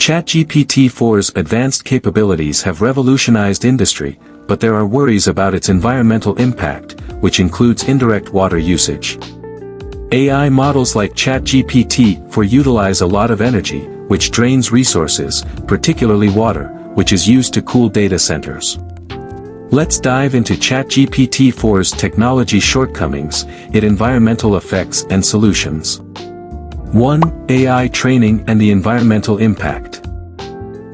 ChatGPT-4's advanced capabilities have revolutionized industry, but there are worries about its environmental impact, which includes indirect water usage. AI models like ChatGPT-4 utilize a lot of energy, which drains resources, particularly water, which is used to cool data centers. Let's dive into ChatGPT-4's technology shortcomings, its environmental effects and solutions. 1. AI training and the environmental impact.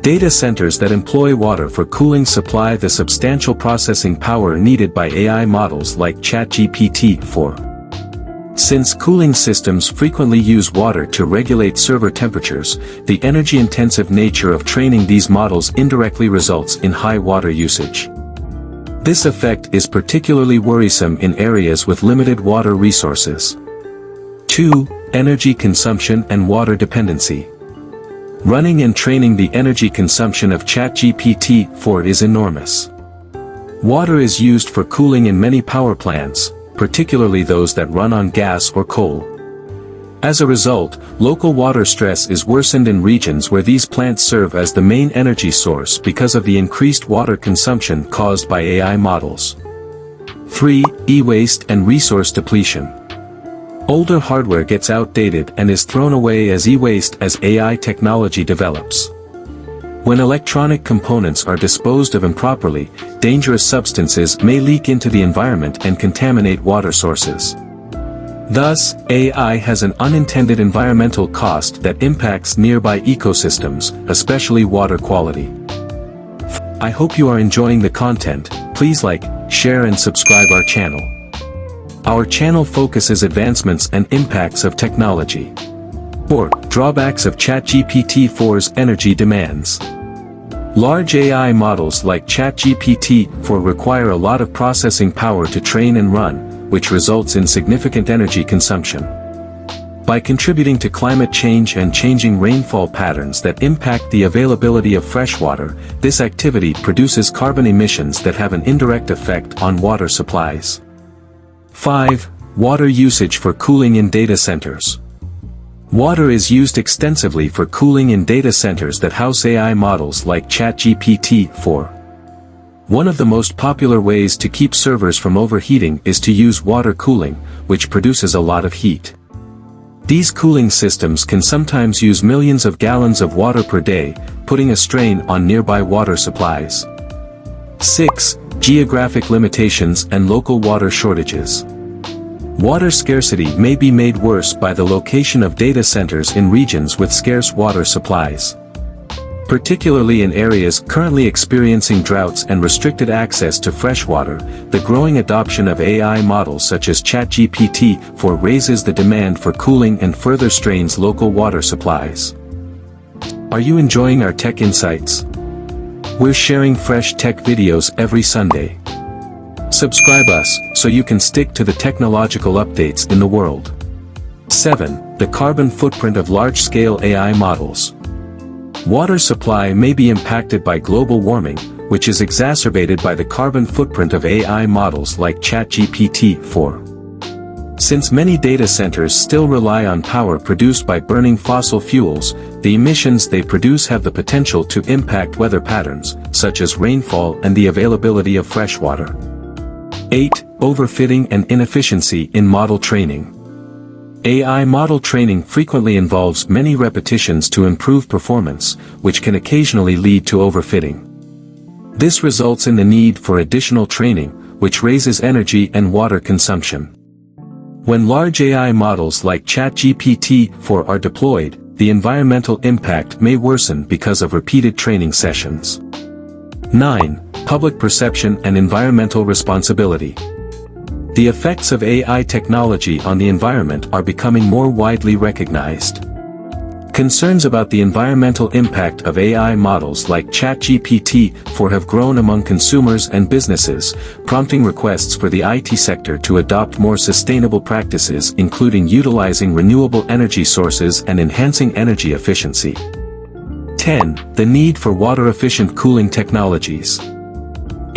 Data centers that employ water for cooling supply the substantial processing power needed by AI models like ChatGPT-4. Since cooling systems frequently use water to regulate server temperatures, the energy-intensive nature of training these models indirectly results in high water usage. This effect is particularly worrisome in areas with limited water resources. 2. Energy consumption and water dependency. Running and training the energy consumption of ChatGPT-4 is enormous. Water is used for cooling in many power plants, particularly those that run on gas or coal. As a result, local water stress is worsened in regions where these plants serve as the main energy source because of the increased water consumption caused by AI models. 3. E-waste and resource depletion. Older hardware gets outdated and is thrown away as e-waste as AI technology develops. When electronic components are disposed of improperly, dangerous substances may leak into the environment and contaminate water sources. Thus, AI has an unintended environmental cost that impacts nearby ecosystems, especially water quality. I hope you are enjoying the content. Please like, share and subscribe our channel. Our channel focuses advancements and impacts of technology. 4. Drawbacks of ChatGPT-4's energy demands. Large AI models like ChatGPT-4 require a lot of processing power to train and run, which results in significant energy consumption. By contributing to climate change and changing rainfall patterns that impact the availability of fresh water, this activity produces carbon emissions that have an indirect effect on water supplies. 5. Water usage for cooling in data centers. Water is used extensively for cooling in data centers that house AI models like ChatGPT-4. One of the most popular ways to keep servers from overheating is to use water cooling, which produces a lot of heat. These cooling systems can sometimes use millions of gallons of water per day, putting a strain on nearby water supplies. 6. Geographic limitations and local water shortages. Water scarcity may be made worse by the location of data centers in regions with scarce water supplies. Particularly in areas currently experiencing droughts and restricted access to fresh water, the growing adoption of AI models such as ChatGPT-4 raises the demand for cooling and further strains local water supplies. Are you enjoying our tech insights? We're sharing fresh tech videos every Sunday. Subscribe us, so you can stick to the technological updates in the world. 7. The carbon footprint of large-scale AI models. Water supply may be impacted by global warming, which is exacerbated by the carbon footprint of AI models like ChatGPT-4. Since many data centers still rely on power produced by burning fossil fuels, the emissions they produce have the potential to impact weather patterns, such as rainfall and the availability of fresh water. 8. Overfitting and inefficiency in model training. AI model training frequently involves many repetitions to improve performance, which can occasionally lead to overfitting. This results in the need for additional training, which raises energy and water consumption. When large AI models like ChatGPT-4 are deployed, the environmental impact may worsen because of repeated training sessions. 9. Public perception and environmental responsibility. The effects of AI technology on the environment are becoming more widely recognized. Concerns about the environmental impact of AI models like ChatGPT-4 have grown among consumers and businesses, prompting requests for the IT sector to adopt more sustainable practices, including utilizing renewable energy sources and enhancing energy efficiency. 10. The need for water-efficient cooling technologies.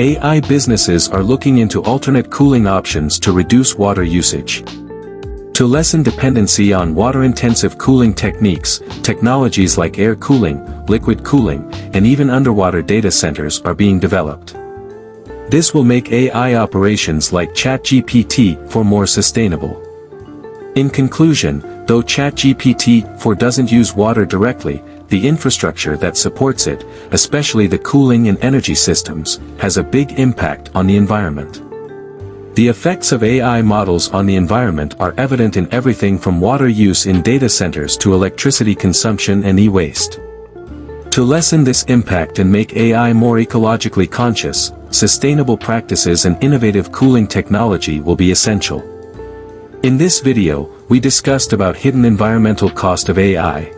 AI businesses are looking into alternate cooling options to reduce water usage. To lessen dependency on water-intensive cooling techniques, technologies like air cooling, liquid cooling, and even underwater data centers are being developed. This will make AI operations like ChatGPT-4 more sustainable. In conclusion, though ChatGPT-4 doesn't use water directly, the infrastructure that supports it, especially the cooling and energy systems, has a big impact on the environment. The effects of AI models on the environment are evident in everything from water use in data centers to electricity consumption and e-waste. To lessen this impact and make AI more ecologically conscious, sustainable practices and innovative cooling technology will be essential. In this video, we discussed about hidden environmental cost of AI.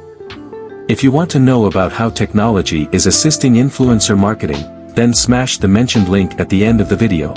If you want to know about how technology is assisting influencer marketing, then smash the mentioned link at the end of the video.